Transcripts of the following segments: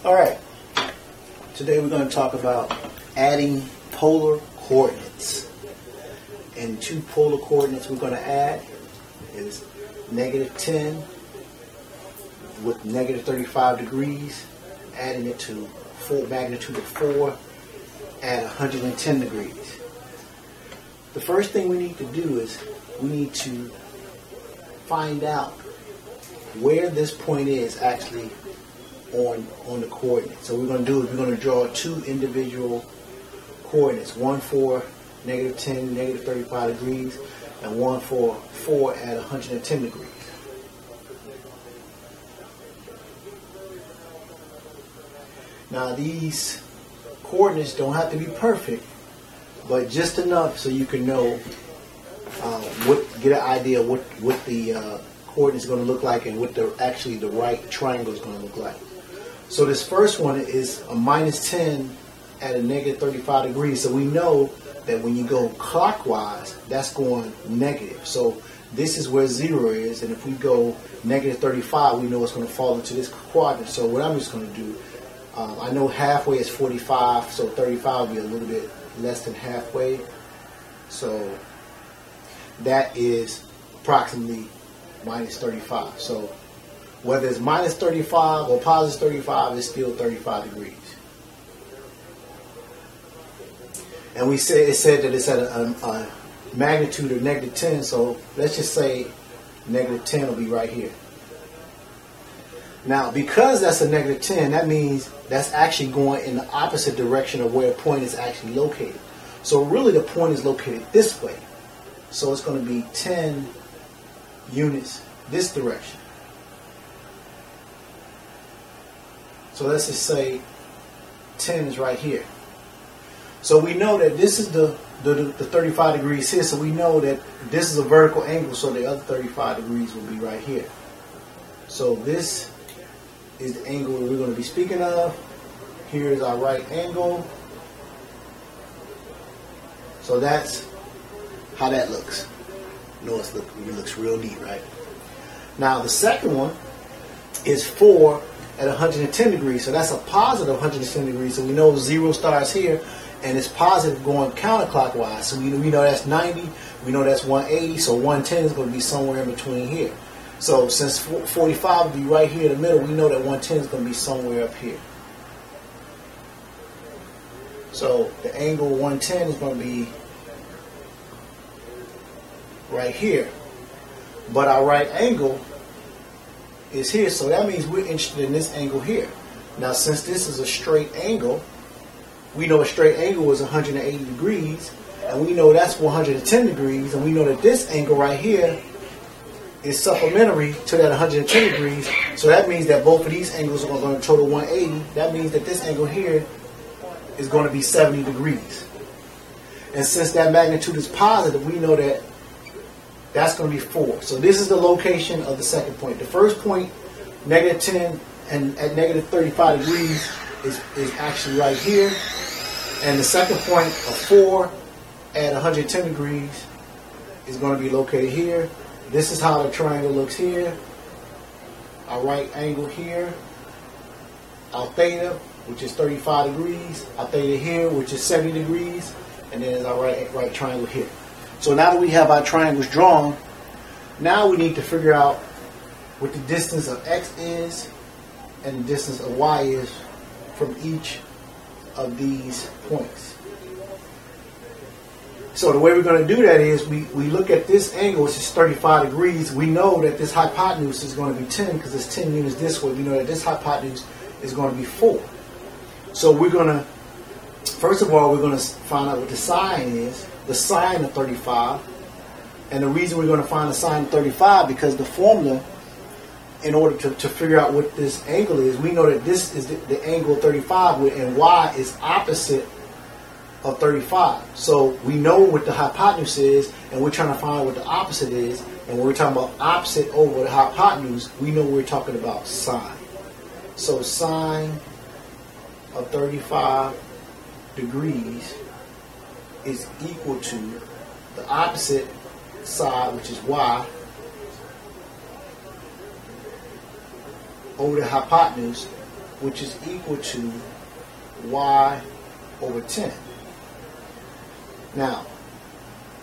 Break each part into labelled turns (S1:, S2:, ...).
S1: All right, today we're going to talk about adding polar coordinates. And two polar coordinates we're going to add is -10 with -35 degrees, adding it to magnitude of 4 at 110 degrees. The first thing we need to do is we need to find out where this point is actually on the coordinate. So what we're going to do is we're going to draw two individual coordinates, one for -10, -35 degrees, and one for 4 at 110 degrees. Now these coordinates don't have to be perfect, but just enough so you can know get an idea of what the coordinates are going to look like and what actually the right triangle is going to look like. So this first one is a -10 at a -35 degrees. So we know that when you go clockwise, that's going negative. So this is where 0 is, and if we go -35, we know it's going to fall into this quadrant. So what I'm just going to do, I know halfway is 45, so 35 will be a little bit less than halfway. So that is approximately -35. So whether it's -35 or +35, it's still 35 degrees. And it said that it's at a magnitude of -10, so let's just say -10 will be right here. Now, because that's a -10, that means that's actually going in the opposite direction of where a point is actually located. So really the point is located this way. So it's going to be 10 units this direction. So let's just say 10 is right here. So we know that this is the 35 degrees here, so we know that this is a vertical angle, so the other 35 degrees will be right here. So this is the angle that we're going to be speaking of. Here is our right angle. So that's how that looks. Notice it looks real neat, right? Now the second one is 4 at 110 degrees. So that's a positive 110 degrees. So we know 0 starts here, and it's positive going counterclockwise. So we know that's 90. We know that's 180. So 110 is going to be somewhere in between here. So since 45 will be right here in the middle, we know that 110 is going to be somewhere up here. So the angle 110 is going to be right here. But our right angle is here, so that means we're interested in this angle here. Now since this is a straight angle, we know a straight angle is 180 degrees, and we know that's 110 degrees, and we know that this angle right here is supplementary to that 110 degrees, so that means that both of these angles are going to total 180. That means that this angle here is going to be 70 degrees. And since that magnitude is positive, we know that that's going to be 4. So this is the location of the second point. The first point, -10 and at -35 degrees, is actually right here. And the second point of 4 at 110 degrees is going to be located here. This is how the triangle looks here. Our right angle here. Our theta, which is 35 degrees. Our theta here, which is 70 degrees. And then our right triangle here. So now that we have our triangles drawn, now we need to figure out what the distance of x is and the distance of y is from each of these points. So the way we're going to do that is we look at this angle, which is 35 degrees. We know that this hypotenuse is going to be 10 because it's 10 units this way. We know that this hypotenuse is going to be 4. So we're going to, first of all, we're going to find out what the sine is. The sine of 35, and the reason we're going to find the sine of 35 because the formula, in order to figure out what this angle is, we know that this is the angle of 35, and y is opposite of 35. So we know what the hypotenuse is, and we're trying to find out what the opposite is. And when we're talking about opposite over the hypotenuse, we know we're talking about sine. So sine of 35 degrees is equal to the opposite side, which is y, over the hypotenuse, which is equal to y over 10. Now,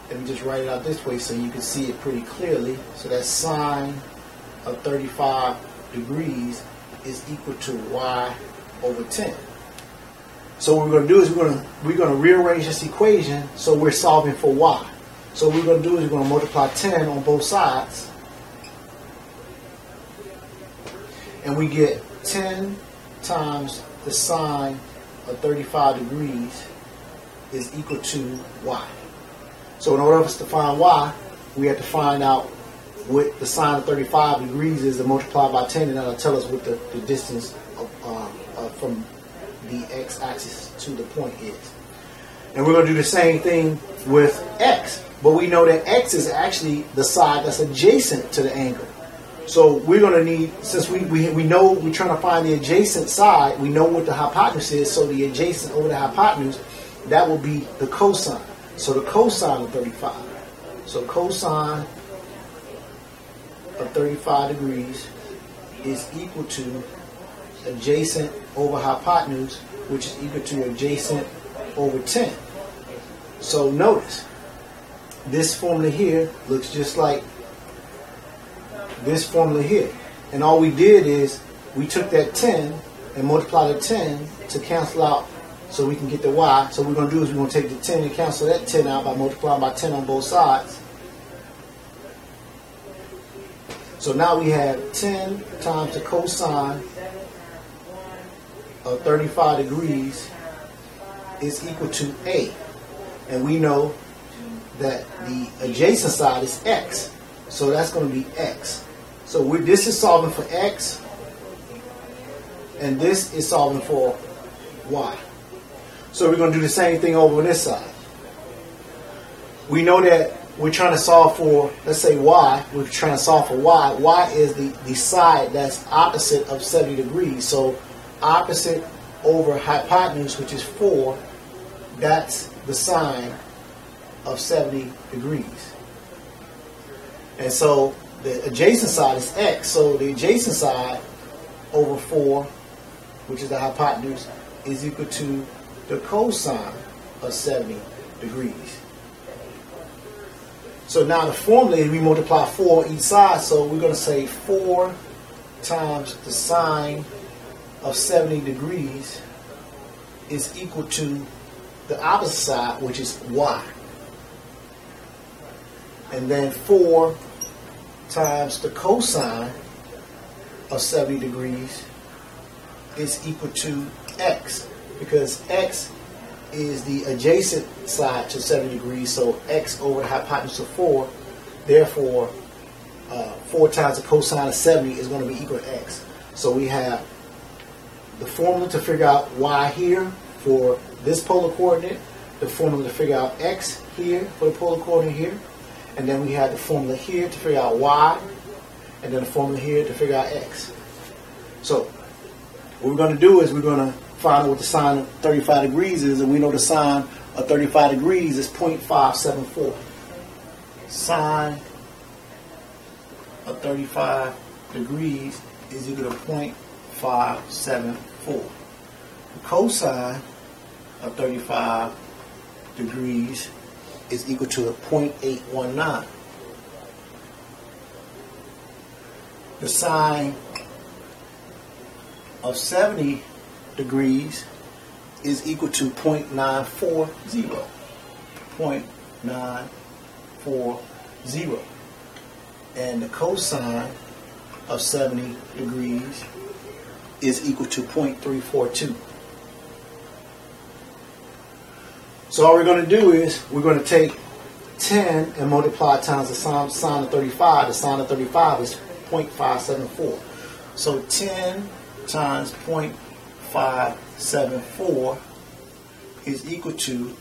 S1: let me just write it out this way so you can see it pretty clearly. So that sine of 35 degrees is equal to y over 10. So what we're going to do is we're going to rearrange this equation so we're solving for y. So what we're going to do is we're going to multiply 10 on both sides, and we get 10 times the sine of 35 degrees is equal to y. So in order for us to find y, we have to find out what the sine of 35 degrees is and multiply by 10, and that'll tell us what the distance from the x-axis to the point is. And we're going to do the same thing with x, but we know that x is actually the side that's adjacent to the angle. So we're going to need, since we know we're trying to find the adjacent side, we know what the hypotenuse is, so the adjacent over the hypotenuse, that will be the cosine. So the cosine of 35. So cosine of 35 degrees is equal to adjacent over hypotenuse, which is equal to adjacent over 10. So notice, this formula here looks just like this formula here. And all we did is we took that 10 and multiplied the 10 to cancel out so we can get the y. So what we're going to do is we're going to take the 10 and cancel that 10 out by multiplying by 10 on both sides. So now we have 10 times the cosine of 35 degrees is equal to a. And we know that the adjacent side is x. So that's going to be x. So this is solving for x, and this is solving for y. So we're going to do the same thing over on this side. We know that we're trying to solve for, let's say y, we're trying to solve for y. Y is the side that's opposite of 70 degrees. So opposite over hypotenuse, which is 4, that's the sine of 70 degrees. And so the adjacent side is x. So the adjacent side over 4, which is the hypotenuse, is equal to the cosine of 70 degrees. So now the formula is we multiply 4 on each side. So we're going to say 4 times the sine of 70 degrees is equal to the opposite side, which is y. And then 4 times the cosine of 70 degrees is equal to x, because x is the adjacent side to 70 degrees, so x over the hypotenuse of 4, therefore 4 times the cosine of 70 is going to be equal to x. So we have the formula to figure out y here for this polar coordinate, the formula to figure out x here for the polar coordinate here, and then we have the formula here to figure out y, and then the formula here to figure out x. So what we're going to do is we're going to find out what the sine of 35 degrees is, and we know the sine of 35 degrees is 0.574. Sine of 35 degrees is equal to 0.574. The cosine of 35 degrees is equal to 0.819. The sine of 70 degrees is equal to 0.940. 0.940. And the cosine of 70 degrees is equal to 0.342. So all we're going to do is we're going to take 10 and multiply times the sine of 35. The sine of 35 is 0.574. So 10 times 0.574 is equal to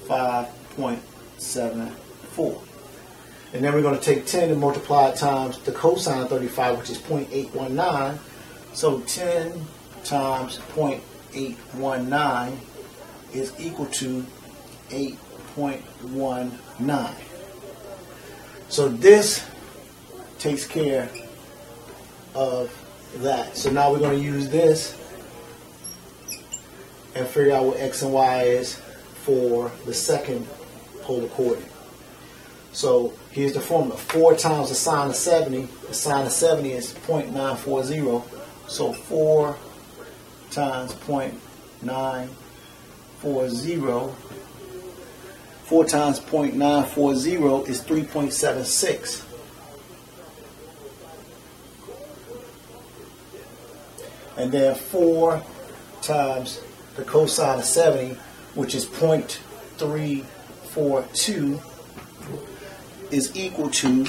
S1: 5.74. And then we're going to take 10 and multiply it times the cosine of 35, which is 0.819. So 10 times 0.819 is equal to 8.19. So this takes care of that. So now we're going to use this and figure out what x and y is for the second polar coordinate. So here's the formula. 4 times the sine of 70. The sine of 70 is 0.940. So 4 times 0.940. 4 times 0.940 is 3.76. And then 4 times the cosine of 70, which is 0.342, is equal to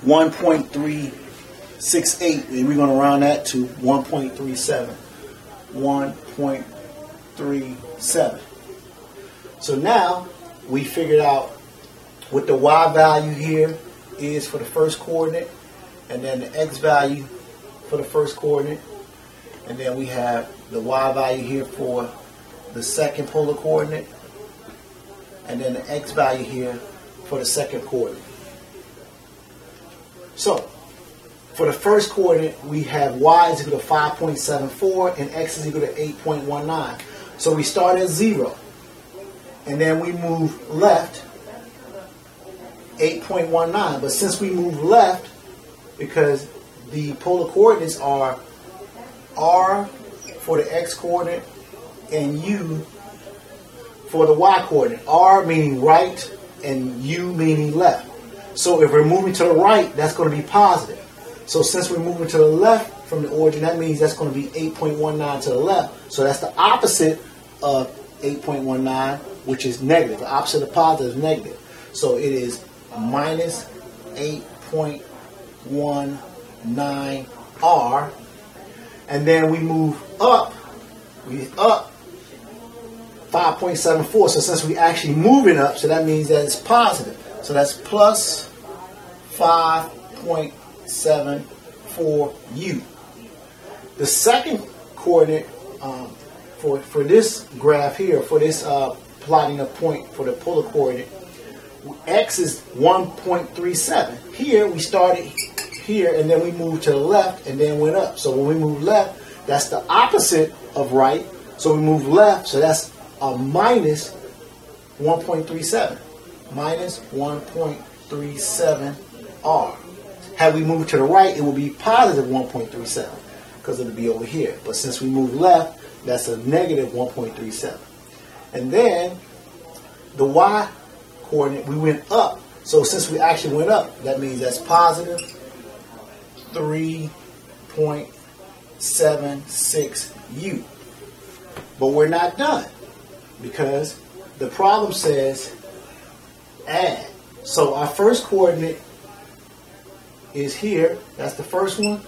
S1: 1.368, and we're going to round that to 1.37. 1.37. So now we figured out what the y value here is for the first coordinate, and then the x value for the first coordinate, and then we have the y value here for the second polar coordinate, and then the x value here for the second coordinate. So for the first coordinate, we have y is equal to 5.74 and x is equal to 8.19. So we start at 0, and then we move left 8.19. But since we move left, because the polar coordinates are r for the x coordinate and u for the y coordinate. R meaning right and u meaning left. So if we're moving to the right, that's going to be positive. So since we're moving to the left from the origin, that means that's going to be 8.19 to the left. So that's the opposite of 8.19, which is negative. The opposite of positive is negative. So it is minus 8.19 r. And then we move up. We up 5.74. So since we actually moving up, so that means that it's positive. So that's plus 5.74 u. The second coordinate for this graph here, for this plotting a point for the polar coordinate, x is 1.37. Here we started here and then we moved to the left and then went up. So when we move left, that's the opposite of right. So we move left, so that's a minus 1.37. Minus 1.37 r. Had we moved to the right, it would be positive 1.37 because it would be over here. But since we moved left, that's a negative 1.37. And then the y coordinate, we went up. So since we actually went up, that means that's positive 3.76 u. But we're not done because the problem says add. So our first coordinate is here. That's the first one.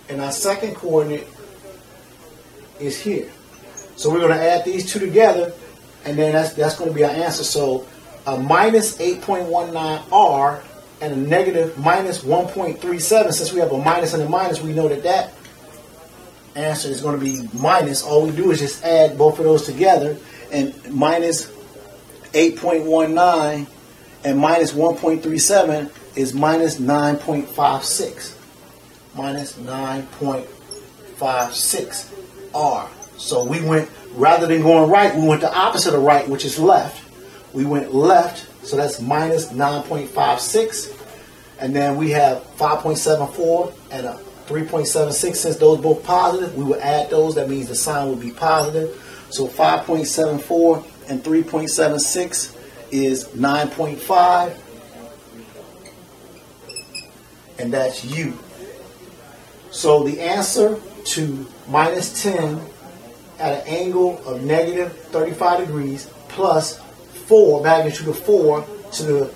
S1: And our second coordinate is here. So we're going to add these two together, and then that's going to be our answer. So a minus 8.19 r and a negative minus 1.37. Since we have a minus and a minus, we know that that answer is going to be minus. All we do is just add both of those together, and minus 8.19 and minus 1.37 is minus 9.56. Minus 9.56 r. So we went, rather than going right, we went the opposite of right, which is left. We went left, so that's minus 9.56. And then we have 5.74 and a 3.76. Since those both positive, we will add those. That means the sign will be positive. So 5.74 and 3.76 is 9.5. And that's u. So the answer to minus 10 at an angle of negative 35 degrees plus 4, magnitude of 4, to the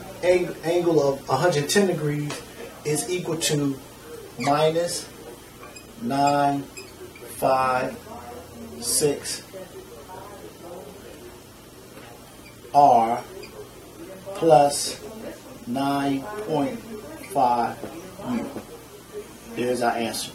S1: angle of 110 degrees is equal to minus 956 r plus 9.5 u. There's our answer.